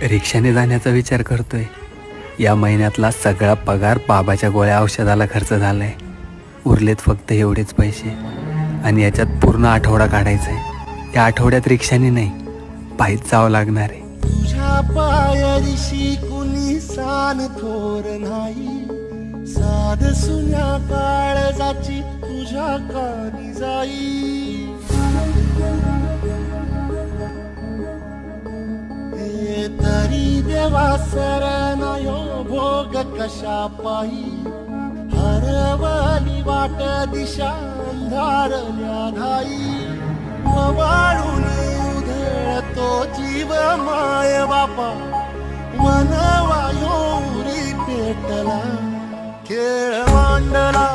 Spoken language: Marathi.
रिक्षाने जाण्याचा विचार करतोय. या महिन्यातला सगळा पगार बाबाच्या गोळ्या औषधाला खर्च झालाय. उरलेत फक्त एवढेच पैसे आणि याच्यात पूर्ण आठवडा काढायचा आहे. या आठवड्यात रिक्षाने नाही, पायीच जावं लागणार आहे. तुझ्या पायरीशी कुणी सान थोर नाही, साध सुन्या काळजाची तुझ्या कानी जाई. हे तरी देवा सरनायो भोग कशा पायी, हरवली वाट दिशा अंधारल्या धाई. वाळून उधळतो जीव माय बापा, मनवायोरी पेटला खेळ मांडला.